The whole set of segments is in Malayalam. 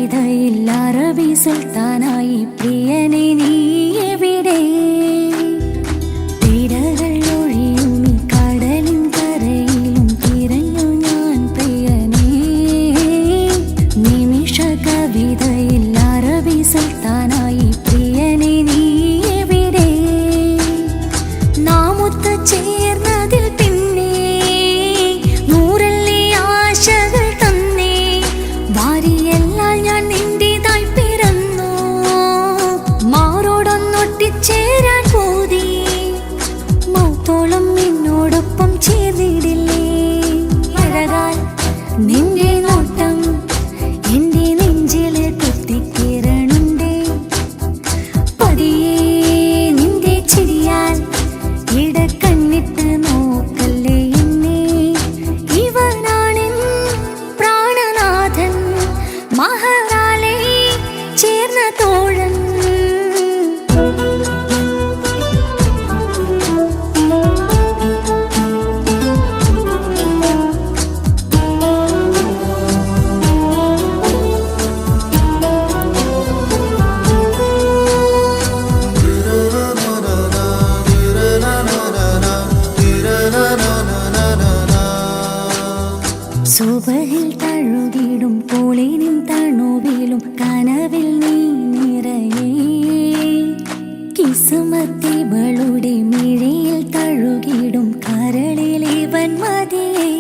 കവിതയിൽ അറബി സുൽത്താനായി പ്രിയനെ നീ എവിടെ? തിരകൾ ഒഴിയും ഈ കടലിൻ കരയിലും തിരഞ്ഞു ഞാൻ പ്രിയനെ. നിമിഷ കവിതയിൽ അറബി സുൽത്താനായി പ്രിയനെ നീ എവിടെ? നാം ഒത്തുചേർന്നതിൽ പിന്നെ നൂറല്ലേ ആശകൾ തന്നേ. വാരിയെല്ലാം ഞാൻ നിന്റേതായി പിറന്നു, മാറോടൊന്നൊട്ടിച്ചേരാൻ പൂതി. മൗത്തോളം എന്നോടൊപ്പം ചേർന്നിടില്ലേ? അഴകാൽ നിന്റെ നോട്ടം എന്റെ നെഞ്ചില് കുത്തിക്കിരണുണ്ടേ. പതിയെ നിന്റെ ചിരിയാൽ ഇടക്കണ്ണിട്ട് നോക്കല്ലേ എന്നെ. ഇവനാണെൻ പ്രാണനാഥൻ, മഹറാലെ ചേർന്ന തോഴൻ. സുബഹിൽ തഴുകിടും പോളിനും തണുവിലും കനവിൽ നീ നിറയേ. കിസുമത്തിവളുടെ മിഴിയിൽ തഴുകിടും കരളിൽ ഇവൻ മതിയേ.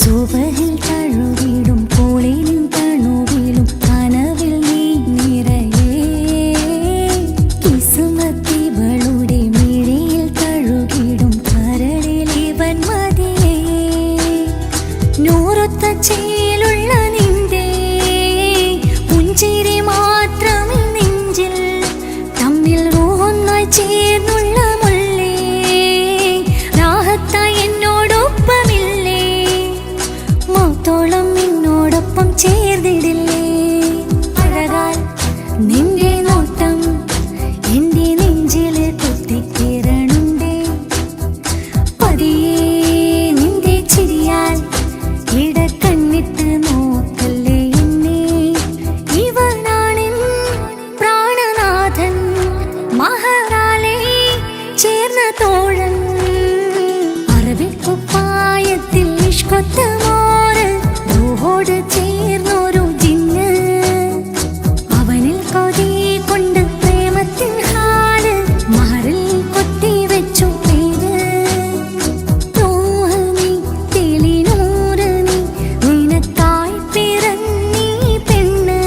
സുബഹിൽ തഴുകിടും പോളിനും തണുവിലും കനവിൽ നീ നിറയേ. കിസുമത്തിവളുടെ മിഴിയിൽ തഴുകിടും കരളിൽ ഇവൻ മതിയേ. നൂറൊത്ത ചേലുള്ള നിന്റെ പുഞ്ചിരി മാത്രമേ നെഞ്ചിൽ തമ്മിൽ റൂഹൊന്നായി ചേർന്നുള്ള മുല്ലേ. രാഹത്തായി എന്നോടൊപ്പമില്ലേ? മൗത്തോളം എന്നോടൊപ്പം ചേർന്നിടില്ലേ? അഴകാൽ നിന്റെ നോട്ടം എന്റെ നെഞ്ചില് കുത്തിക്കിരണുണ്ടേ. പതിയെ നിന്റെ ചിരിയാൽ ഇടക്കണ്ണിട്ട് നോക്കല്ലേ എന്നെ. ഇവനാണെൻ പ്രാണനാഥൻ, മഹറാലെ ചേർന്ന തോഴൻ. അറബിക്കുപ്പായത്തിൽ ഇഷ്കൊത്ത മോര് റൂഹോട് ചേർന്നൊരു ജിന്ന്. അവനിൽ കൊതി കൊണ്ട് പ്രേമത്തിൻ ഹാല് മഹറിൽ കൊത്തി വെച്ചു പേര്. റൂഹ് നീ തെളിനൂറ് നീ, നിനക്കായി പിറന്നീ പെണ്ണ്.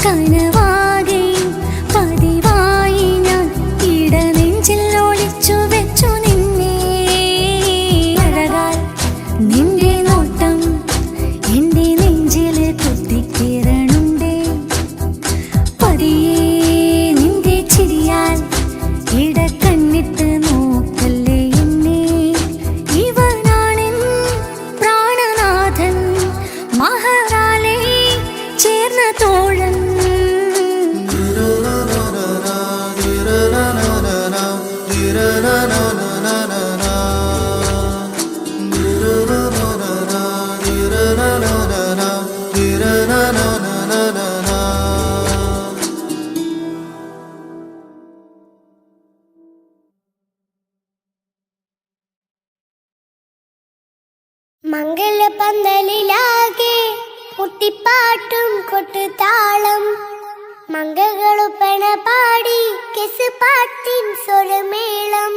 കനവാകെയും പതിവായി ഞാൻ ഇടനെഞ്ചിൽ ഒളിച്ചു വെച്ചു നിന്നെ. അഴകാൽ നിന്റെ നോട്ടം എന്റെ നെഞ്ചില് കുത്തിക്കിരണുണ്ടേ. പതിയെ നിന്റെ ചിരിയാൽ ഇടക്കണ്ണിട്ട് നോക്കല്ലേ എന്നെ. ഇവനാണെൻ പ്രാണനാഥൻ, മഹറാലെ ചേർന്ന തോഴൻ. മംഗളപന്തലിലാകെ കുട്ടിപ്പാട്ടും കൊട്ടുതാളം. മംഗളുപ്പണ പാടി കെസ് പാട്ടിൻ സ്വരമേളം.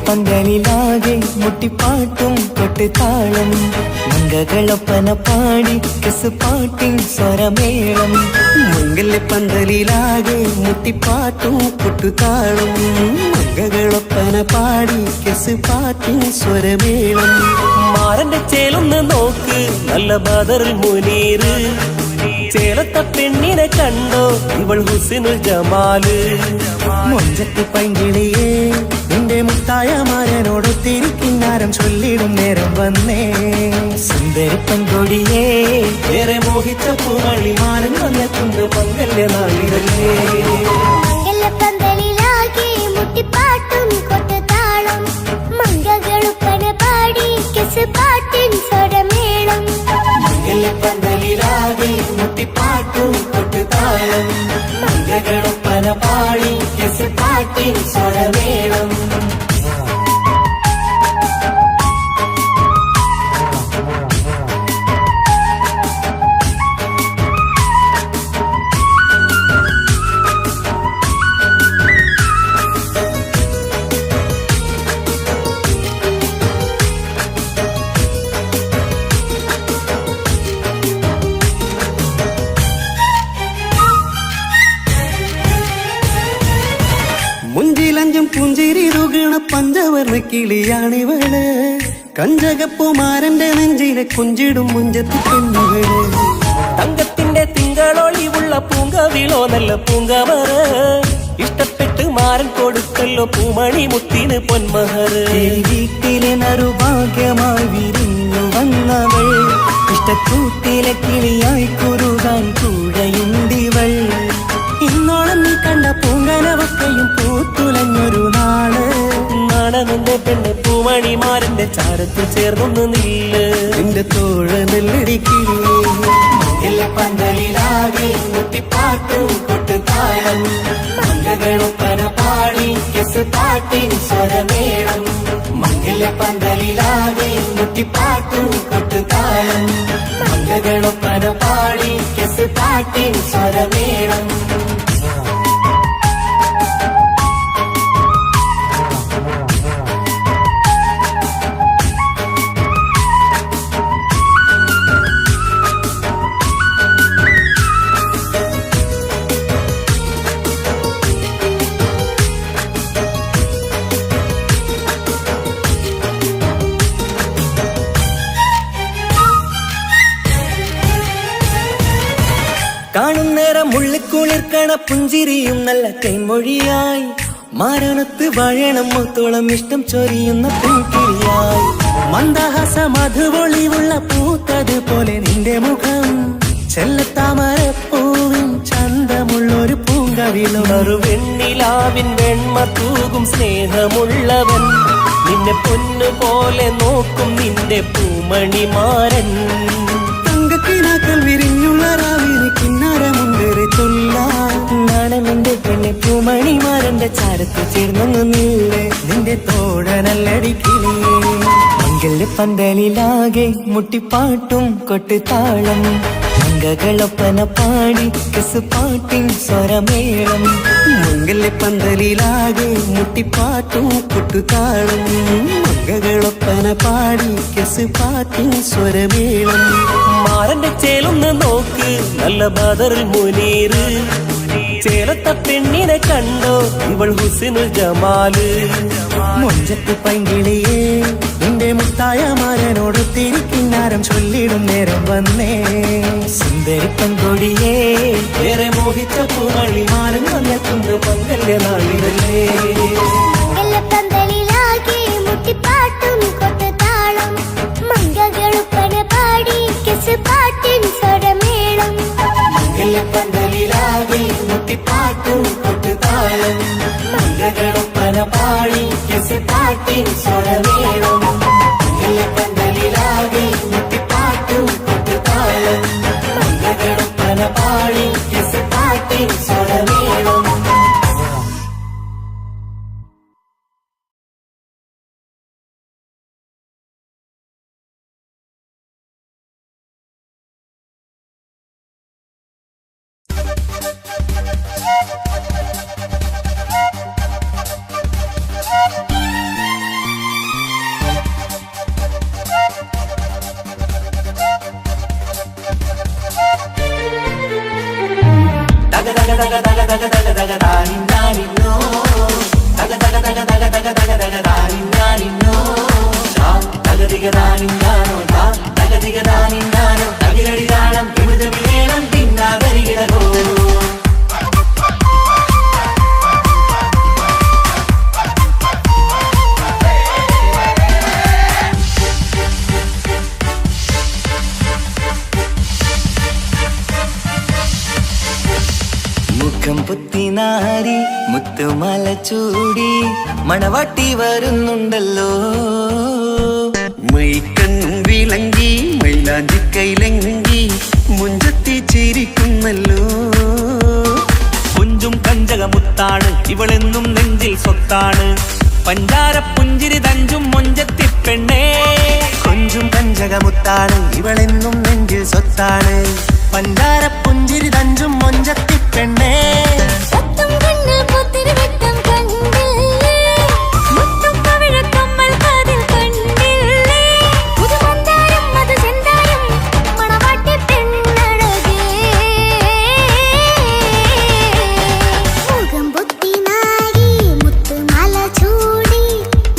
പന്തലിലാകെ മുട്ടിപ്പാട്ടും കൊട്ട് കൊട്ടുതാളം മംഗകളൊപ്പന പാടി കെസുപാട്ടിൻ സ്വരമേളം മംഗല്യപ്പന്തലിലാകെ മുട്ടിപ്പാട്ടും കൊട്ടുതാളം മംഗകളൊപ്പന പാടി കെസുപാട്ടിൻ സ്വരമേളം മാറന്റെ ചേലൊന്ന് നോക്ക് നല്ല ബദറിൽ മുനീറ് ചേലത്തെ പെണ്ണിനെ കണ്ടോ ഇവൾ ഹുസ്നുൽ ജമാല് മൊഞ്ചത്തി പൈങ്കിളിയേ നിന്റെ മുത്തായ മാരനോടൊത്തിരിക്കിന്നാരം ചൊല്ലിടും നേരം വന്നേ സുന്ദരി പെൺകൊടിയേ ഏറെ മോഹിച്ച പൂവളി മാരൻ വന്നെത്തുണ്ട് മംഗല്യ നാളിതല്ലേ മംഗലപ്പന്തലിലാകെ മുട്ടിപ്പാട്ടും കൊട്ടുതാളം മംഗകളുപ്പന പാടി കെസുപാട്ടിൻ സ്വരമേളം മംഗല്യപ്പന്തലിലാകെ മുട്ടിപ്പാട്ടും കൊട്ടുതാളം മംഗകളൊപ്പന പാടി കെസുപാട്ടിൻ സ്വരമേളം മുഞ്ചിലഞ്ചും പുഞ്ചിരി തുകണ പഞ്ചവർണ്ണ കിളിയാണിവള് കഞ്ചകപ്പുമാരന്റെ നെഞ്ചിലെ കുഞ്ചിടും മുഞ്ചത്തി പെണ്ണുകള് തങ്കത്തിന്റെ തിങ്കളൊളിവുള്ള പൂങ്കവിളോ നല്ല പൂങ്കമറ ഇഷ്ടപ്പെട്ട് മാരൻ കൊടുക്കല്ലോ പൂമണി മുത്തിന് പൊന്മഹർ വീട്ടിലെ നറുഭാഗ്യമായി വിരിഞ്ഞു വന്നവൾ ഇഷ്ടക്കൂട്ടിലെ കിളിയായി കുറുകാൻ കൂടെയുണ്ടിവൾ ഇന്നോളം നീ കണ്ട പൂങ്കനവക്കയും പൂത്തുലഞ്ഞൊരു നാള് നാണമെന്റെ പെണ്ണ് പൂമണിമാരന്റെ ചാരത്തിൽ ചേർന്നൊന്ന് നില്ല് നിന്റെ തോഴ നെല്ലടിക്കില്ലേ പന്തലിലാകെ മുട്ടിപ്പാട്ടും കൊട്ടുതാളം മംഗകളൊപ്പന പാടി കെസുപാട്ടിൻ സ്വരമേളം മംഗല്യ പന്തലിലാകെ മുട്ടിപ്പാട്ടും കൊട്ടുതാളം മംഗകളൊപ്പന പാടി കെസുപാട്ടിൻ സ്വരമേളം കാണുന്നേരം മുള്ളിക്കുളിർക്കണ പുഞ്ചിരിയും നല്ല കൈമൊഴിയായി മാരണത്ത് വഴണം മുത്തോളം ഇഷ്ടം ചൊരിയുന്ന പൂക്കിരിയായി മന്ദഹാസ മധുപൊളിവുള്ള പൂത്തത് പോലെ നിന്റെ മുഖം ചെല്ലത്താമരപ്പൂവിൻ ചന്തമുള്ളൊരു പൂങ്കവിളും ഒരു വെണ്ണിലാവിൻ വെണ്മ തൂകും സ്നേഹമുള്ളവൻ നിന്നെ പൊന്നുപോലെ നോക്കും നിന്റെ പൂമണിമാരൻ തങ്കക്കിനാക്കൾ വിരിഞ്ഞുള്ള രാവിലെ കിന്നാരമുണ്ടേറെ നാണമെന്റെ പെണ്ണെ പൂമണിമാരന്റെ ചാരത്ത് ചേർന്നൊന്നു നീളെ നിന്റെ തോഴനല്ലടിക്കിളിയേ മംഗല്യ പന്തലിലാകെ മുട്ടിപ്പാട്ടും കൊട്ടുതാളം മംഗകളൊപ്പന പാടി കെസുപാട്ടിൻ സ്വരമേളം മംഗല്യ പന്തലിലാകെ മുട്ടിപ്പാട്ടും കൊട്ടുതാളം മംഗകളൊപ്പന പാടി കെസുപാട്ടിൻ സ്വരമേളം മാരന്റെ ചേലൊന്ന് നോക്ക് നല്ല ബദറിൽ മുനീറ് ചേലത്തെ പെണ്ണിനെ കണ്ടോ ഇവൾ ഹുസ്നുൽ ജമാല് മൊഞ്ചത്തി പൈങ്കിളിയേ നിന്റെ മുത്തായ മാരനോടൊത്തിരിക്കിന്നാരം ചൊല്ലിടും നേരം വന്നേ സുന്ദരി പെൺകൊടിയേ ഏറെ മോഹിച്ച പൂവളി മാരൻ വന്നെത്തുണ്ട് മംഗല്യ നാളിതല്ലേ മംഗലപ്പന്തലിലാകെ മുട്ടിപ്പാട്ടും കൊട്ടുതാളം മംഗകളുപ്പന പാടി കെസുപാട്ടിൻ സ്വരമേളം മംഗല്യപ്പന്തലിലാകെ മുട്ടിപ്പാട്ടും കൊട്ടുതാളം മംഗകളൊപ്പന പാടി കെസുപാട്ടിൻ സ്വരമേളം മംഗല്യപ്പന്തലിലാകെ മുട്ടിപ്പാട്ടും കൊട്ടുതാളം മംഗകളൊപ്പന പാടി കെസുപാട്ടിൻ സ്വരമേളം തക തക തക തക തക താനിന്നാനിന്നോ തക തക തക തക തക തക തക താനിന്നാനിന്നോ തകതിക താനിന്നാനോ തകതിക താനിന്നാനോ തകിലടി താളം വിമുതമിലേളം പിന്നാകരികിടകോ മുഖം പുത്തിനാരി മുത്തുമല ചൂടി മണവാട്ടി വരുന്നുണ്ടല്ലോ മൈക്കണ്ണും വിളങ്ങി മൈലാഞ്ചി കൈലങ്ങി മുഞ്ചത്തി ചിരിക്കുന്നല്ലോ കുഞ്ചും കഞ്ചകമുത്താണ് ഇവളെന്നും നെഞ്ചിൽ സ്വത്താണ് പഞ്ചാര പുഞ്ചിരി തഞ്ചും മൊഞ്ചത്തി പെണ്ണേ കൊഞ്ചും കഞ്ചകമുത്താണ് ഇവളെന്നും നെഞ്ചിൽ സ്വത്താണ് പഞ്ചാര പുഞ്ചിരി തഞ്ചും മൊഞ്ചത്തി പെണ്ണേ സത്തം കണ്ണിൽ പൊത്തിരി വെട്ടം കണ്ടില്ലേ മുത്തും പവിഴക്കമ്മൽ കാതിൽ കണ്ടില്ലേ പുതുമന്താരം അത് ചെന്താരം മണവാട്ടി പെണ്ണഴകേ മുഖം പൊത്തി നാരി മുത്തുമാല ചൂടി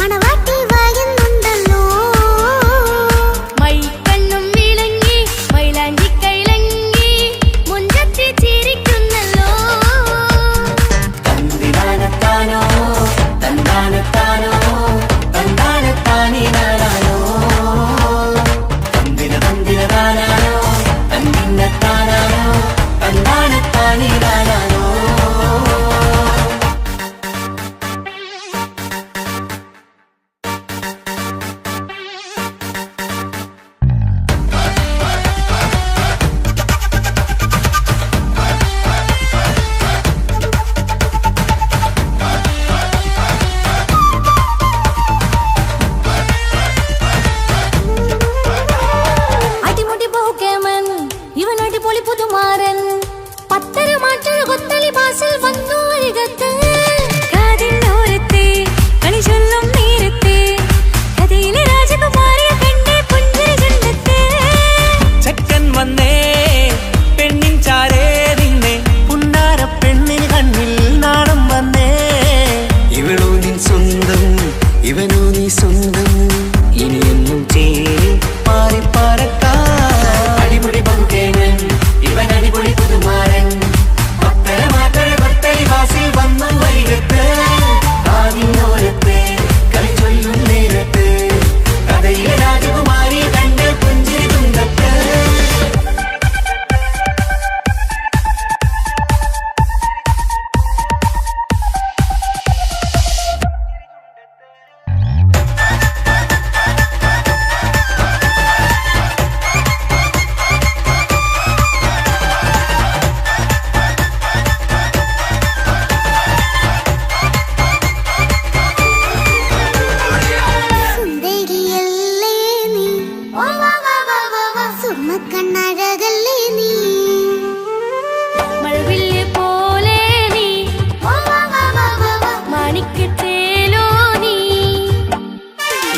മണവാട്ടി വരുന്നുണ്ടല്ലോ മൈക്കണ്ണും വിളങ്ങി മൈലാഞ്ചി കൈലങ്ങി മുഞ്ചത്തി ചിരിക്കുന്നല്ലോ തന്തിനാനത്താനോ തന്താനത്താനോ തന്താനത്താനിനാനോ തന്തിന തന്തിനതാനാനോ തന്തിന്നത്താനാനോ തന്താനത്താനിനാനോ അടിമുടി പോകേമൻ ഇവൻ അടിപൊളി പുതുമാരൻ പത്തര മാറ്റൊരു കൊത്തളി ബാസിൽ വന്നു അരികത്ത് കാതിനോരത്തെ കളി ചൊല്ലും നേരത്തെ കഥയിലെ രാജകുമാരിയെ കണ്ടേ പുഞ്ചിരി ചെല്ലത്തെ ചെക്കൻ വന്നേ പെണ്ണിൻ ചാരേ നിന്നെ പുന്നാര പെണ്ണിന് കണ്ണിൽ നാണം വന്നേ ഇവളോ നിൻ സ്വന്തം ഇവനോ നീ സ്വന്തം ഇനിയെന്നും ചേരി പാറി പാറക്കാ അടിപൊളി പങ്കുകേങ്ങൻ ഇവൻ അടിപൊളി പുതുമാരൻ പത്തര മാറ്റഴ കൊത്തളി വാസിൽ വന്നു വൈകത്ത് ആദിനോരത്ത് കളി ചൊല്ലും നേരത്ത് കഥയിലെ രാജകുമാരി കണ്ട് പുഞ്ചിരി തുണ്ടത്ത് സുന്ദരിയല്ലേ നീ സുമക്കണ്ണഴകല്ലേ നീ മഴവില്ല് പോലെ നീ മാണിക്കത്തേലോ നീ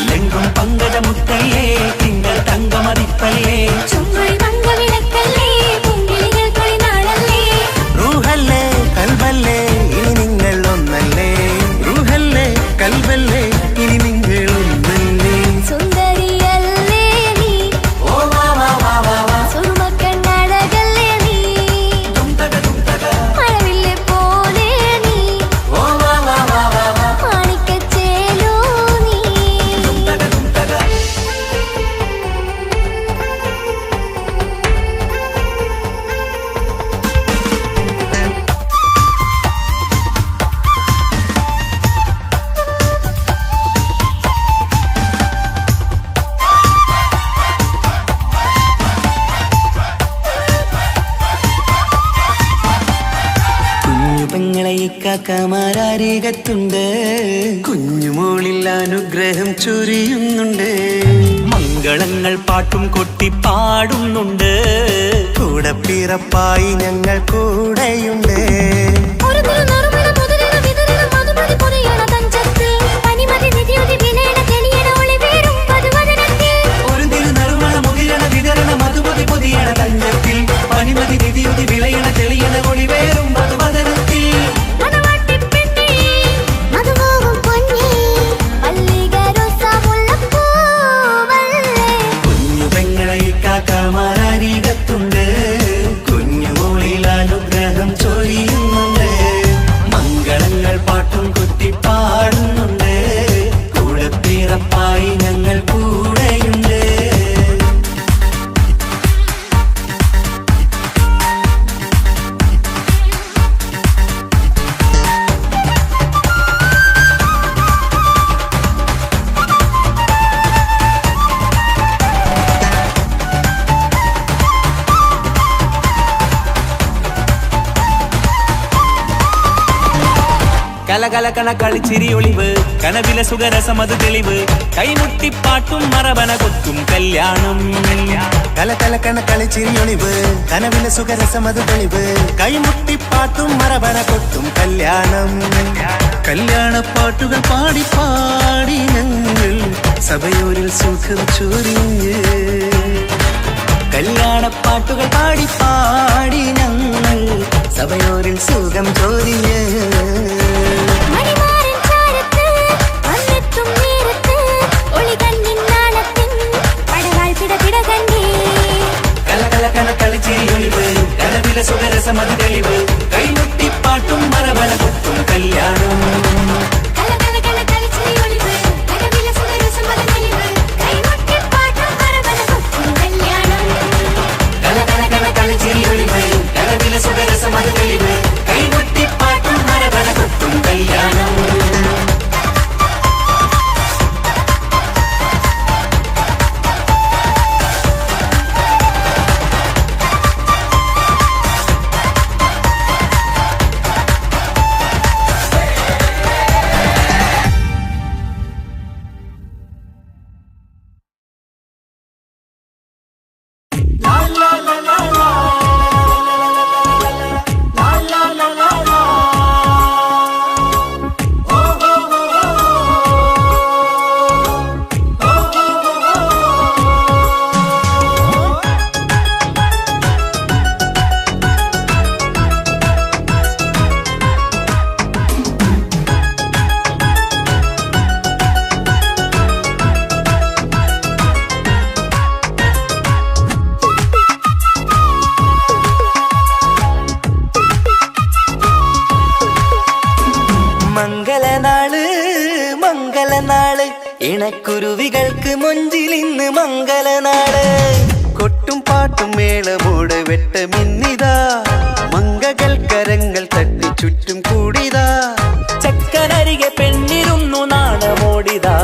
ലെങ്കും പങ്കജമുത്തല്ലേ തിങ്കൾ തങ്കമതിപ്പല്ലേ ചുമഴി തങ്ക വിളക്കല്ലേ പുങ്കിളികൾ തൊളിനാളല്ലേ റൂഹല്ലേ കൽബല്ലേ ഇനി നിങ്ങൾ ഒന്നല്ലേ റൂഹല്ലേ കൽബല്ലേ ഇനി നിങ്ങൾ ഒന്നല്ലേ സുന്ദരിയല്ലേ നീ ഓ വാ വാ വാ വാ വാ സുറുമക്കണ്ണഴകല്ലേ നീ മഴവില്ല് പോലെ നീ ഓ വാ വാ വാ വാ വാ മാണിക്കച്ചേലോ നീ കുഞ്ഞു പെങ്ങളെ ഇക്കാക്കമാരാരികത്തുണ്ട് കുഞ്ഞുമോളിൽ അനുഗ്രഹം ചൊരിയുന്നുണ്ട് മംഗളങ്ങൾ പാട്ടും കൊട്ടി പാടുന്നുണ്ട് കൂടെ പിറപ്പായി ഞങ്ങൾ കൂടെയുണ്ട് ഒരു നറുമണ മുതിരണ വിതരണ മധുമതി പൊതിയണ തഞ്ചത്ത് പനിമതി നിധിയുതി വിലയണ തെളിയണ ഒളിവേറും പതുവദനത്തിൽ ഒരു തിരുനറുമണ മുതിരണ വിതരണ മധുമതി പൊതിയണ തഞ്ചത്തിൽ പനിമതി നിധിയുതി വിളയണ തെളിയണ ഒളിവേറും മധുമതി കലകലകണ കളിച്ചിരി ഒളിവ് കനവില സുഖരസമത് തെളിവ് കൈമുട്ടിപ്പാട്ടും മറവന കൊത്തും കല്യാണം കലകലകണ കളിച്ചിരി ഒളിവ് കനവില സുഖരസമത് തെളിവ് കൈമുട്ടിപ്പാട്ടും മറവന കൊത്തും കല്യാണം കല്യാണപ്പാട്ടുകൾ പാടി പാടി ഞങ്ങൾ സഭയോരിൽ സുഖം ചൊരിഞ്ഞ് കല്യാണപ്പാട്ടുകൾ പാടി പാടി ഞങ്ങൾ സഭയോരിൽ സുഖം ചൊരിഞ്ഞ് മണിമാരൻ ചാരത്ത് വന്നെത്തും നേരത്ത് ഒളികണ്ണിൻ നാളത്തിൻ പടവാൾ പിടപിട കണ്ടേ കലകലകണ കളിച്ചിരി ഒളിവ് കനവില സുഖരസമത് തെളിവ് കൈമുട്ടിപ്പാട്ടും മറവന കൊത്തും കല്യാണം കലകലകണ കളിച്ചിരി ഒളിവ് കനവില സുഖരസമത് തെളിവ് കൈമുട്ടിപ്പാട്ടും മറവന കൊത്തും കല്യാണം കലകലകണ കളിച്ചിരി ഒളിവ് കനവില സുഖരസമത് തെളിവ് കൈമുട്ടിപ്പാട്ടും മറവന കൊത്തും കല്യാണം മംഗളനാള് ഇണക്കുരുവികൾക്ക് മൊഞ്ചിലിന്ന് മംഗളനാള് കൊട്ടും പാട്ടും മേളമോട് വെട്ടമിന്നിതാ മംഗകൾ കരങ്ങൾ തട്ടി ചുറ്റും കൂടിതാ ചക്കനരികെ പെണ്ണിരുന്നു നാണമോടിതാ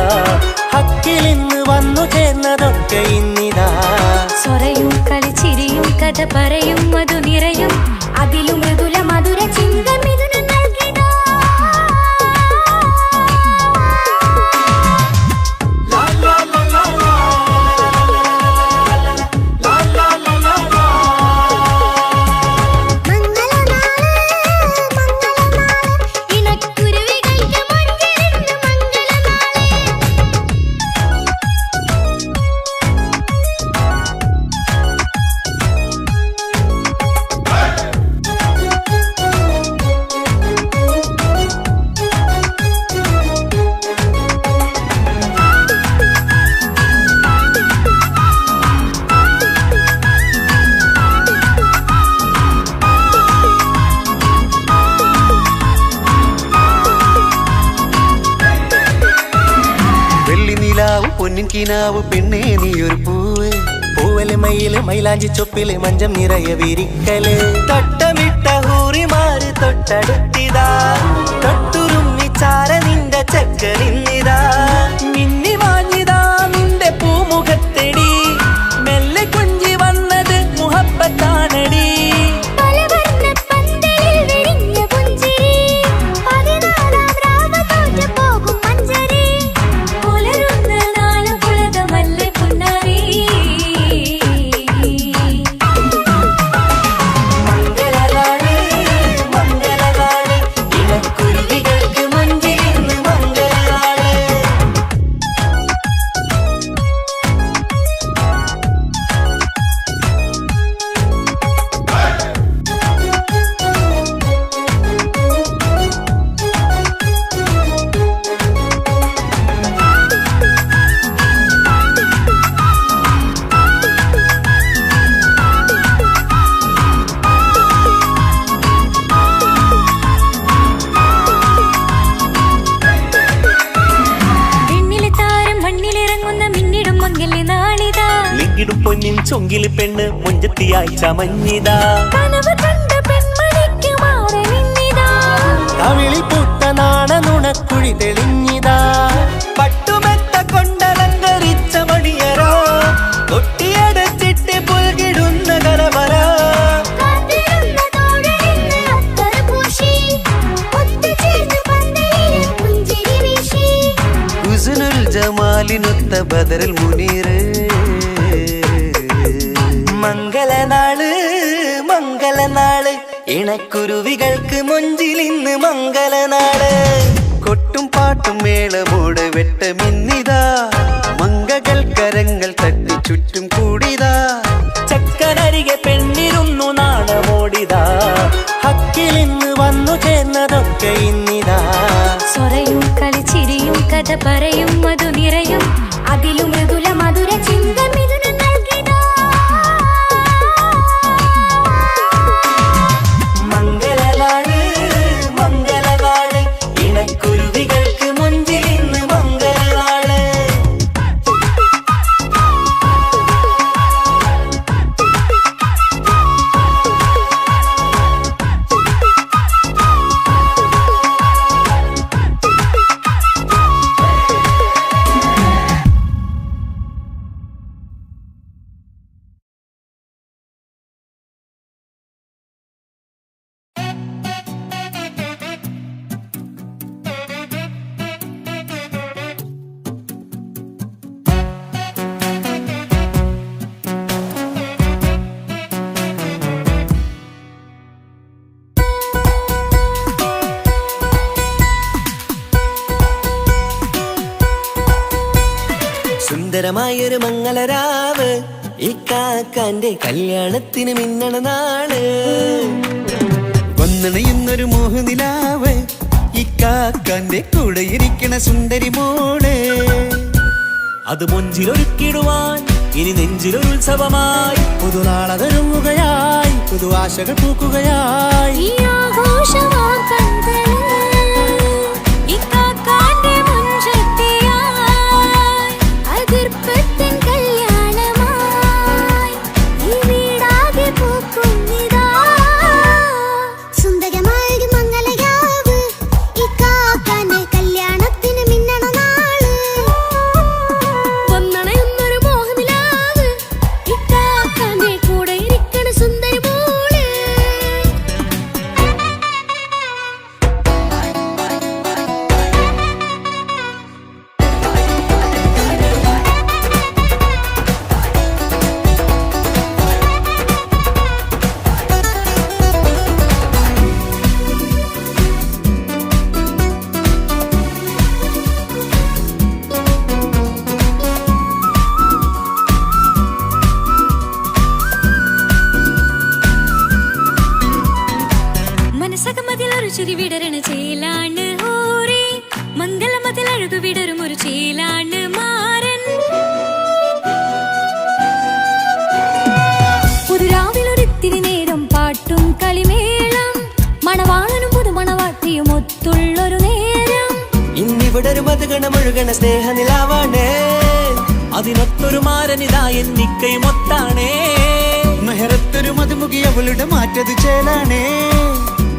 ഹക്കിലിന്ന് വന്നു ചേർന്നതൊക്കെ ഇന്നിതാ സ്വരയും കളിച്ചിരിയും കഥ പറയും മധു നിറയും അതിലും മൃദുല മധുര ചിന്ത മിഥുന നൽകിതാ ഇണക്കുരുവികൾക്ക് മൊഞ്ചിലിന്ന് പൊന്നിൻ കിനാവ് പെണ്ണേ നീയൊരു പൂവ് പൂവല് മയില് മൈലാഞ്ചി ചൊപ്പില് മഞ്ചം നിറയെ വിരിക്കല് തൊട്ടമിട്ട ഹൂറിമാര് തൊട്ടടുത്തിതാ തൊട്ടുരുമ്മി ചാര നിന്റെ ചക്കലിന്നിതാ മിന്നി വാഞ്ഞിതാ നിന്റെ പൂമുഖത്തെടി മെല്ലെ കുഞ്ചി വന്നത് മുഹബത്താണടി പലവർണ്ണ പന്തലിൽ വിരിഞ്ഞ പുഞ്ചിരി 14 രാവ് തോറ്റു പോകും മഞ്ചരി പുലരുന്ന നാള് പുളകമല്ലേ പുന്നാരി മംഗളനാള് മംഗളനാള് ഇണക്കുരുവികൾക്ക് മൊഞ്ചിലിന്ന് മംഗളനാള് പെണ്ണിലെ താരം മണ്ണിലിറങ്ങുന്ന മിന്നിടും മംഗല്യ നാളിതാ ലിങ്കിടും പൊന്നിൻ ചൊങ്കില് പെണ്ണ് മുഞ്ചത്തിയായി ചമഞ്ഞിതാ കനവ് കണ്ട പെൺമണിക്ക് മാറി നിന്നിതാ കവിളിൽ പൂത്ത നാണ നുണക്കുഴി തെളിഞ്ഞിതാ പട്ടുമെത്ത കൊണ്ടലങ്കരിച്ച മണിയറോ കൊട്ടിയടച്ചിട്ട് പുൽകിടുന്ന കലവറ കാത്തിരുന്ന തോഴനിന്ന് അത്തറ് പൂശി ഒത്തുചേർന്ന് പന്തലിൽ ബദറിൽ മുനീറ് മംഗളനാള് മംഗളനാള് ഇണക്കുരുവികൾക്ക് മൊഞ്ചിലിന്ന് മംഗളനാള് കൊട്ടും പാട്ടും മേളമോട് വെട്ടമിന്നിതാ മംഗകൾ കരങ്ങൾ തട്ടി ചുറ്റും കൂടിതാ ചക്കനരികെ പെണ്ണിരുന്നു നാണമോടിതാ ഹക്കിലിന്ന് വന്നു ചേർന്നതൊക്കെ ഇന്നിതാ സ്വറയും കളിച്ചിരിയും കഥ പറയും മധു നിറയും അതിലും മൃദുല മധുര ചിന്ത മിഥുന നൽകിതാ മംഗളനാള് മംഗളനാള് ഇണക്കുരുവികൾക്ക് മുഞ്ചിലിന്ന് മംഗളനാള് സുന്ദരമായൊരു മംഗളരാവ് ഇക്കാക്കാന്റെ കല്യാണത്തിന് മിന്നണ നാള് വന്നണയുന്നൊരു മോഹനിലാവ് ഇക്കാക്കാന്റെ കൂടെ ഇരിക്കണ സുന്ദരി മോള് അത് മൊഞ്ചിലൊരുക്കിടുവാൻ ഇനി നെഞ്ചിലൊരു ഉത്സവമായി പുതുനാളതൊരുങ്ങുകയായി പുതു ആശകൾ പൂക്കുകയായി ഈ ആഘോഷമാക്കന്തല് ഇക്കാക്കാന്റെ മുഞ്ചത്തിയായി അതിർപ്പത്തിൻ കല്യാണമായി ഈ വീടാകെ പൂക്കുന്നിതാ സുന്ദരമായൊരു മംഗളരാവ് ഇക്കാക്കാന്റെ കല്യാണത്തിന് മിന്നണ നാള് വന്നണയുന്നൊരു മോഹനിലാവ് ഇക്കാക്കാന്റെ കൂടെ ഇരിക്കണ സുന്ദരി മോള് മനസ്സകമതിലൊരു ചിരി വിടരണ ചേലാണ് ഹോറി മംഗളമതിൽ അഴുതു വിടരും ഒരു ചേലാണ് മാരൻ പുതുരാവിലൊരിത്തിരി നേരം പാട്ടും കളിമേളം മണവാളനും പുതുമണവാട്ടിയും ഒത്തുള്ളൊരു നേരം ഇന്നിവിടൊരു മധുഗണമൊഴുകണ സ്നേഹനിലാവാണേ അതിനൊത്തൊരു മാരനിതാ എന്നിക്കൈമൊത്താണേ മെഹറത്തൊരു മധുമുഖി അവളുടെ മാറ്റത് ചേലാണേ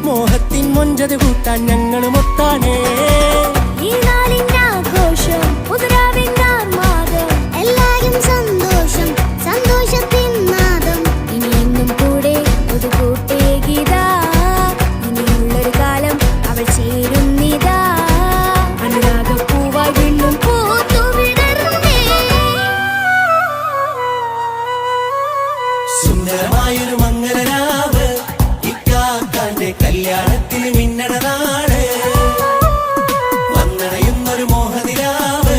മോഹത്തിൻ മൊഞ്ചത് കൂട്ടാൻ ഞങ്ങളും ഒത്താണേ ഈ നാളിന്റെ ആഘോഷം പുതുരാവിന്റെ ആർമാദം എല്ലാരും സന്തോഷം സന്തോഷത്തിൻ നാദം ഇനി എന്നും കൂടെ ഒരു കൂട്ടേകിതാ ഇനിയുള്ളൊരു കാലം അവൾ ചേരുന്നിതാ അനുരാഗപ്പൂവായി വീണ്ടും പൂത്തുവിടരുന്നേ സുന്ദരമായൊരു മംഗളരാവ് ഇക്കാക്കാന്റെ കല്യാണത്തിന് മിന്നണ നാള് വന്നണയുന്നൊരു മോഹനിലാവ്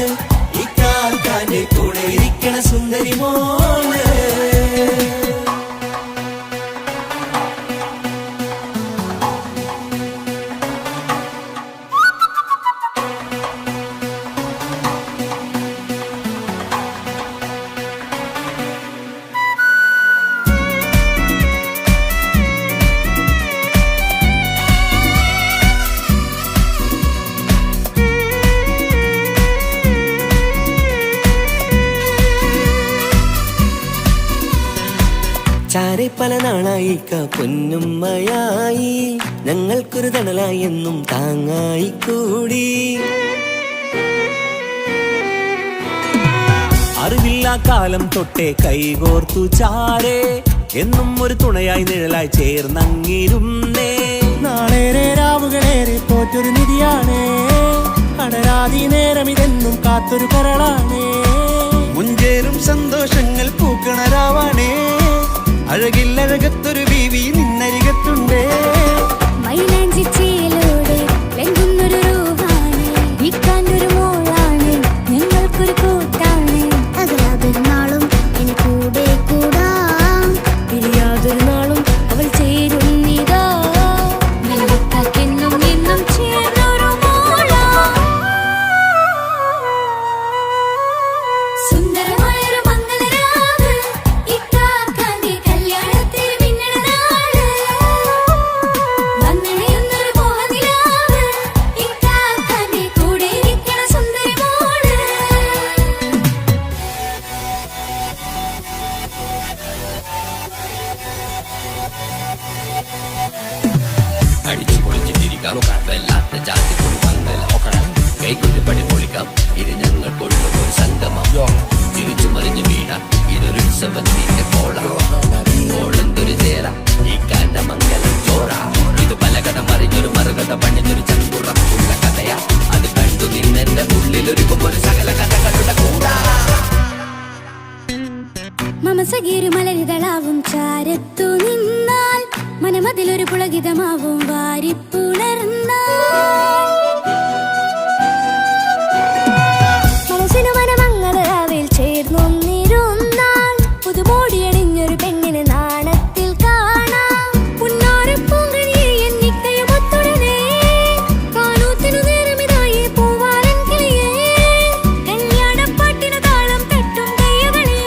ഇക്കാക്കാന്റെ കൂടെ ഇരിക്കണ സുന്ദരി മോള് ചാരെ പല നാളായി പൊന്നുമ്മയായി ഞങ്ങൾക്കൊരു തണലായി എന്നും താങ്ങായി കൂടി അറിവില്ലാ കാലം തൊട്ടേ കൈകോർത്തു ചാരേ എന്നും ഒരു തുണയായി നിഴലായി ചേർന്നങ്ങിരുന്നേ നാളേറെ രാവുകളേറെ പോറ്റൊരു നിധിയാണേ അടരാതി നേരം ഇതെന്നും കാത്തൊരു കരളാണേ മുഞ്ചേറും സന്തോഷങ്ങൾ പൂക്കണരാവാണേ അഴകില്ലഴകത്തൊരു ബീവി നിന്നരികത്തുണ്ടേ മൈലാഞ്ചി ചേലോടെ ലംഘുന്നൊരു രൂപാണ് വിക്കാനൊരു മോളാണ് ഞങ്ങൾക്കൊരു കൂട്ടാണ് അകലാതൊരു നാളും ഇനി കൂടെ കൂടാം പിരിയാതൊരു നാളും അവൾ ചേരുന്നിതാ നിലവക്കാക്കെന്നും എന്നും ചേർന്നൊരു മോളാ സുന്ദരമായൊരു മംഗളരാവ് ഇക്കാക്കാന്റെ കല്യാണത്തിൽ മിന്നണ നാള് വന്നണയുന്നൊരു മോഹനിലാവ് ഇക്കാക്കാന്റെ കൂടെ ഇരിക്കണ സുന്ദരി മോള് അടിച്ചു പൊളിച്ചിട്ടിരിക്കാം കടവല്ലാത്ത ജാതി കൂടി വന്നല ഒക്കണം കൈകൊണ്ട് പടി പൊളിക്കാം ഇത് ഞങ്ങൾക്കുള്ള ഒരു സംഗമം തിരിച്ചു മറിഞ്ഞു വീണ ഇതൊരു ഉത്സവത്തിന്റെ കോളെന്തൊരു ചേര ഈ കാണ്ട മംഗലം ചോറ ഇത് പലകട മറിഞ്ഞൊരു മറുകട പണിഞ്ഞൊരു ചങ്കുറപ്പുള്ള കഥയാ അത് കണ്ടു നിന്നെന്റെ ഉള്ളിലൊരുക്കുമ്പോൾ സകല കഥകളുടെ കൂടാ മമസഗീരു മലരിതളാവും ചാരത്തു നിന്നാൽ മനമതിലൊരു പുളകിതമാവും വാരിപ്പുണർന്നാൽ മനസ്സിനു മനമങ്ങറാവിൽ ചേർന്നൊന്നിരുന്നാൽ പുതുമോടിയണിഞ്ഞൊരു പെണ്ണിന് നാണത്തിൽ കാണാം പുന്നാരപ്പൂങ്കനിയെ എന്നിക്കയുമൊത്തുടനെ കാനൂത്തിനു നേരമിതായി പൂവാലൻ കിളിയേ കല്യാണപ്പാട്ടിനു താളം തട്ടും കയ്യുകളെ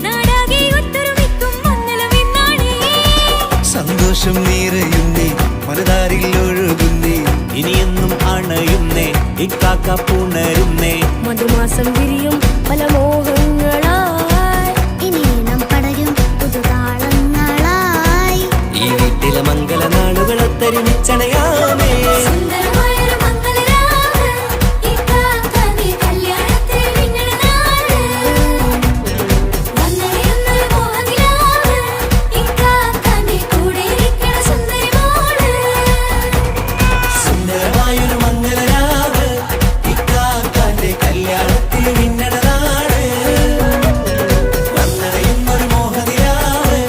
നാടാകെ ഒത്തൊരുമിക്കും മംഗളമെന്നാണേ സന്തോഷം നിറയുന്നേ മനതാരിൽ ഒഴുകുന്നേ ഇനിയെന്നും അണയുന്നേ ഇക്കാക്ക പുണരുന്നേ മധുമാസം വിരിയും പല മോഹങ്ങളായി ഇനി നാം പടരും പുതുതാളങ്ങളായി ഈ വീട്ടിലെ മംഗള നാളുകളൊത്തരുമിച്ചണയാമേ സുന്ദരമായൊരു മംഗളരാവ് ഇക്കാക്കാന്റെ കല്യാണത്തിൽ മിന്നണ നാള് വന്നണയുന്നൊരു മോഹനിലാവ് ഇക്കാക്കാന്റെ കൂടെ ഇരിക്കണ സുന്ദരി മോള് സുന്ദരമായൊരു മംഗളരാവ് ഇക്കാക്കാന്റെ കല്യാണത്തിൽ മിന്നണ നാട് വന്നണയുന്നൊരു മോഹനിലാവ്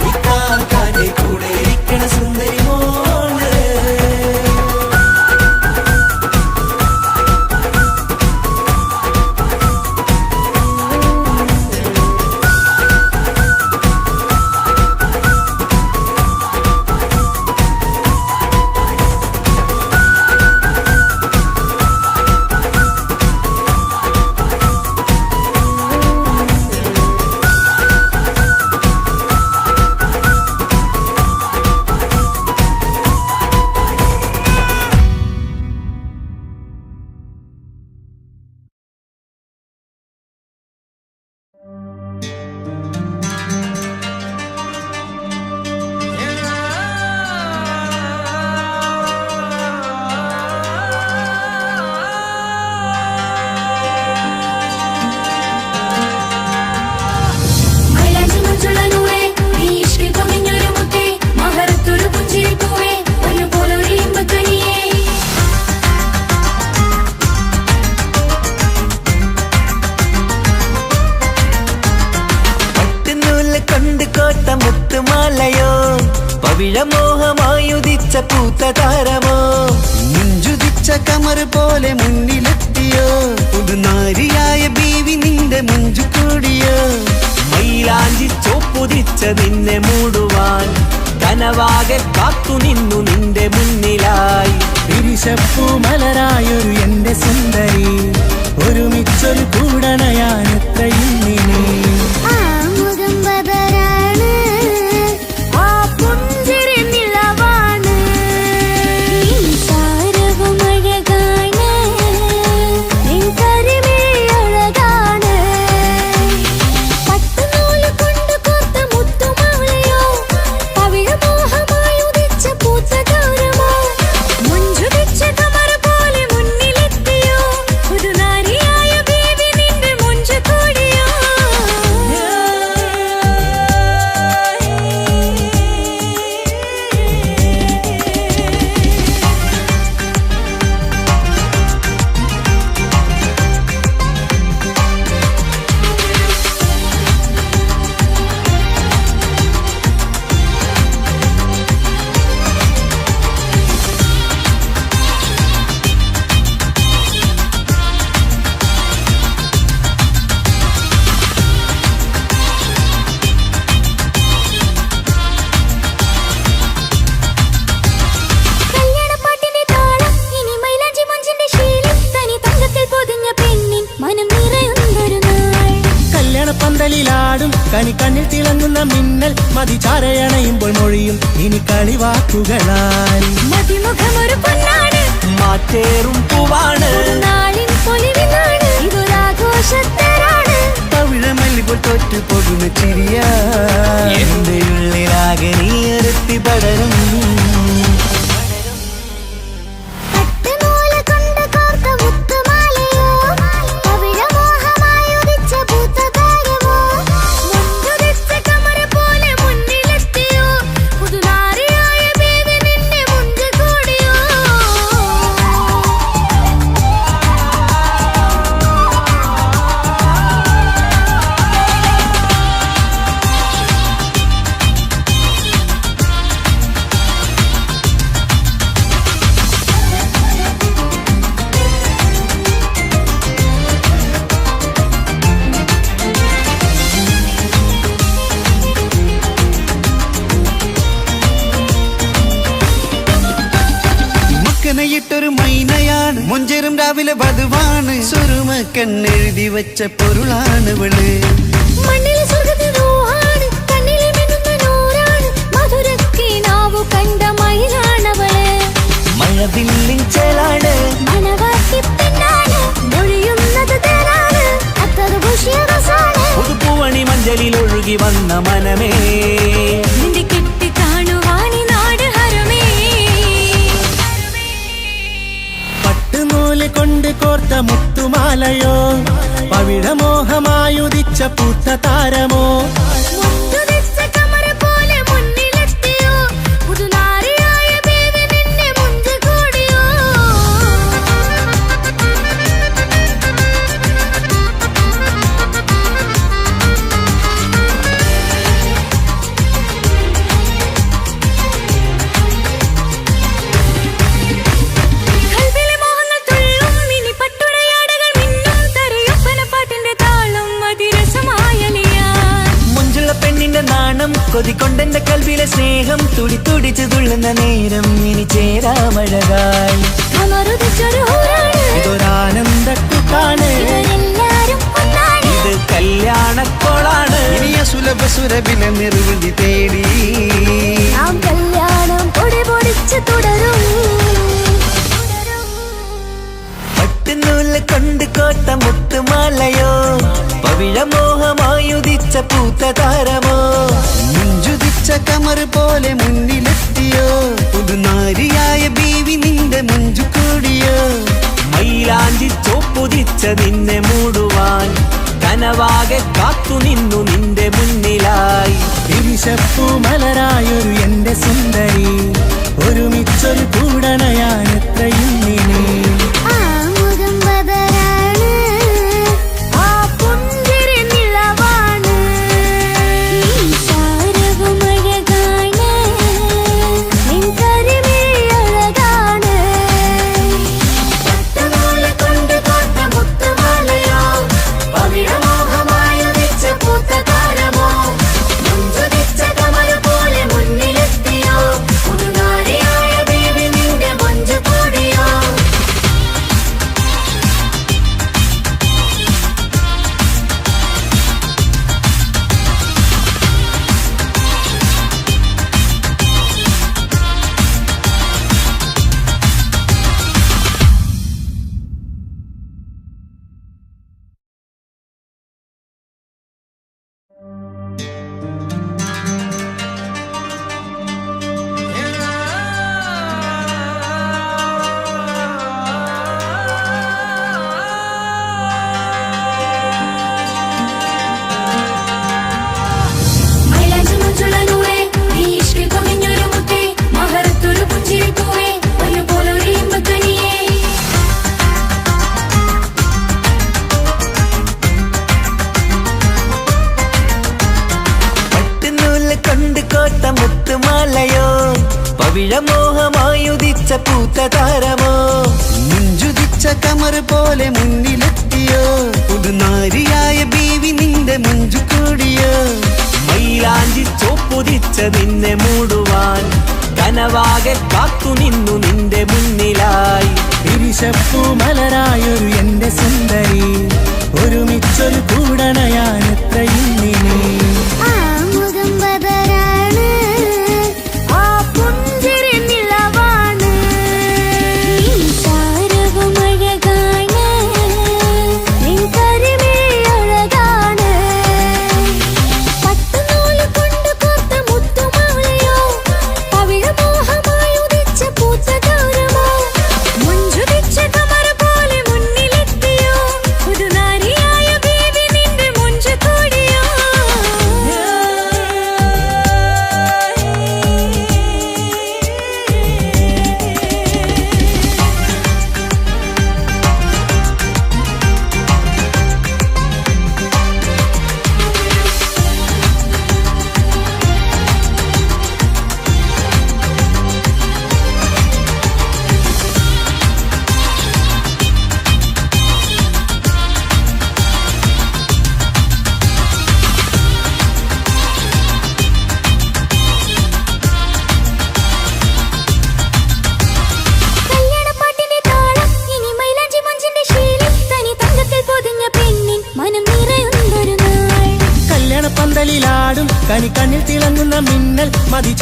ഇക്കാക്കാന്റെ കൂടെ ഇരിക്കണ സുന്ദരി മോള് മൈലാഞ്ചി മുഞ്ചുള്ള നൂറേ നീ ഇഷ്കിൽ പൊതിഞ്ഞൊരു മുത്തേ മഹരത്തൊരു പുഞ്ചിരിപ്പൂവേ ഒന്നുപോലൊരു ഇമ്പക്കനിയേ പട്ടുനൂല് കൊണ്ട് കോട്ട മുത്തുമാലയോ പവിഴമോഹമായുദിച്ച പൂത്ത താരമോ മുഞ്ചുതിച്ച കമർ പോലെ മുന്നിലെത്തിയോ പുതുനാരിയായ ബീവി നിന്റെ മുഞ്ചു കൂടിയോ മൈലാഞ്ചി ചോപ്പുതിച്ച നിന്നെ മൂടുവാൻ കനവാകെ കാത്തു നിന്നു നിന്റെ മുന്നിലായി പിരിശപ്പൂ മലരായൊരു എന്റെ സുന്ദരി ഒരുമിച്ചൊരു കൂടണയാൻ എത്രയും നീ ആ മുഖം ബദരാണ് ആ പുഞ്ചിരി നിലവാണ് നീ സാരവും അഴകാണ് നിൻ കരിമിഴി അഴകാണ് പട്ടുനൂല് കൊണ്ട് കോർത്ത മുത്തുമാലയോ പവിഴമോഹമായി ഉദിച്ച പൂത്ത ഗൗരമോ മുഞ്ചുതിച്ച കമർ പോലെ മുന്നിലെത്തിയോ പുതുനാരിയായ ബേബി നിന്റെ മുഞ്ചു മതി ചാരയണയുമ്പോൾ മൊഴിയും ഇനി കളിവാക്കുകളാൽ. മതിമുഖമൊരു പൊന്നാണ്, മാറ്റേറും പൂവാണ്, നാളിൻ പൊലിവിനാണ്, ഇതൊരാഘോഷത്തരാണ്. പവിഴമല്ലിപ്പോൾ തോറ്റു പോകുന്ന ചിരിയ എന്റെ ഉള്ളിലാകെ നീയരത്തി പടരും. ൊരു മൈനയാണ്, മൊഞ്ചരും രാവിലെ വധുവാണ്, സുറുമ കണ്ണെഴുതി വെച്ച പൊരുളാണ് വിള്. മണ്ണിലെ സ്വർഗ്ഗത്തിലൂഹാണ്, കണ്ണിലെ മിന്നുന്ന നൂറാണ്, മധുരക്കിനാവു കണ്ട മയിലാണവള്. മഴവില്ലിൻ ചേലാണ്, മണവാട്ടി പെണ്ണാണ്, മൊഴിയുന്നത് തേനാണ്, അത്തറ് പൂശിയ റസാണ്. പുതുപ്പൂവണി മഞ്ചലിൽ ഒഴുകി വന്ന മനമേ, നിന്റെ കെട്ടി കാണുവാനി നാട് ഹരമേ. പട്ടുനൂല് കൊണ്ട് കോർത്ത മുത്തുമാലയോ, പവിഴമോഹമായുദിച്ച പൂത്ത താരമോ, മുത്തുതിച്ച കമറ പോലെ മുന്നിലെത്തിയോ, പുതുനാരിയായ ബേബി നിന്നെ മുഞ്ചു കൂടിയോ. കൽവിലെ മോഹങ്ങൾ തുള്ളും, ഇനി പട്ടുടയാടകൾ മിന്നും, തരയൊപ്പന പാട്ടിന്റെ താളം അതിരസമായലിയാൻ. മുഞ്ചുള്ള പെണ്ണിന്റെ നാണം കൊതിക്കൊണ്ടെന്റെ കൽവിലെ സ്നേഹം, തുടി തുടിച്ചു തുള്ളുന്ന നേരം ഇനി ചേരാമഴകായി. കമറുദിച്ചൊരു ഹൂറാണ്, ഇതൊരാനന്ദക്കുട്ടാണ്, ഇവരെല്ലാരും ഒന്നാണ്. ഇത് കല്യാണക്കോളാണ്, ഇനിയ സുലഭ സുരഭില നിർവൃതി തേടി നാം കല്യാണം പൊടി പൊടിച്ച് തുടരും. പട്ടുനൂല് കൊണ്ട് കോട്ട മുത്തുമാലയോ, പവിഴമോഹമായുദിച്ച പൂത്ത താരമോ, മുഞ്ചുതിച്ച കമർ പോലെ മുന്നിലെത്തിയോ, പുതുനാരിയായ ബീവി നിന്റെ മുഞ്ചു കൂടിയോ. മൈലാഞ്ചി ചോപ്പുതിച്ച നിന്നെ മൂടുവാൻ കനവാകെ കാത്തു നിന്നു നിന്റെ മുന്നിലായി. തിരിശപ്പൂ മലരായൊരു എന്റെ സുന്ദരി, ഒരുമിച്ചൊരു കൂടണയാൻ എത്രയും നീ. ആ മുഖം ബദറാണ്, ആ പുഞ്ചിരി നിലവാണ്, ഈ സാരവും അഴകാണ്, നിൻ കരിമിഴി അഴകാണ്. പട്ടുനൂല് കൊണ്ട് കോർത്ത മുത്തുമാലയോ, പവിഴമോഹമായുദിച്ച പൂത്ത താരമോ, മുഞ്ചുതിച്ച കമല പോലെ മുന്നിലെത്തിയോ, പുതുനാരിയായ ബേബി നിന്റെ മുഞ്ചു കൂടിയോ. മൈലാഞ്ചി മുഞ്ചുള്ള നൂറേ, നീ ഇഷ്കിൽ പൊതിഞ്ഞൊരു മുത്തേ, മഹറത്തൊരു പുഞ്ചിരിപ്പൂവേ, ഒരുപോലൊരു ഇമ്പക്കനിയേ. പട്ടുനൂല് കൊണ്ട് കോട്ട മുത്തുമാലയോ, പവിഴമോഹമായുദിച്ച പൂത്ത താരമോ, മുഞ്ചുതിച്ച കമർ പോലെ മുന്നിലെത്തിയോ, പുതുനാരിയായ ബീവി നിന്റെ മുഞ്ചു കൂടിയോ. മൈലാഞ്ചി ചോപ്പുതിച്ച നിന്നെ മൂടുവാൻ കനവാകെ കാത്തു നിന്നു നിന്റെ മുന്നിലായി. തിരിശപ്പൂ മലരായൊരു എന്റെ സുന്ദരി, ഒരുമിച്ചൊരു കൂടണയാൻ എത്രയും നീ. ആ മുഖം ബദറാണ്.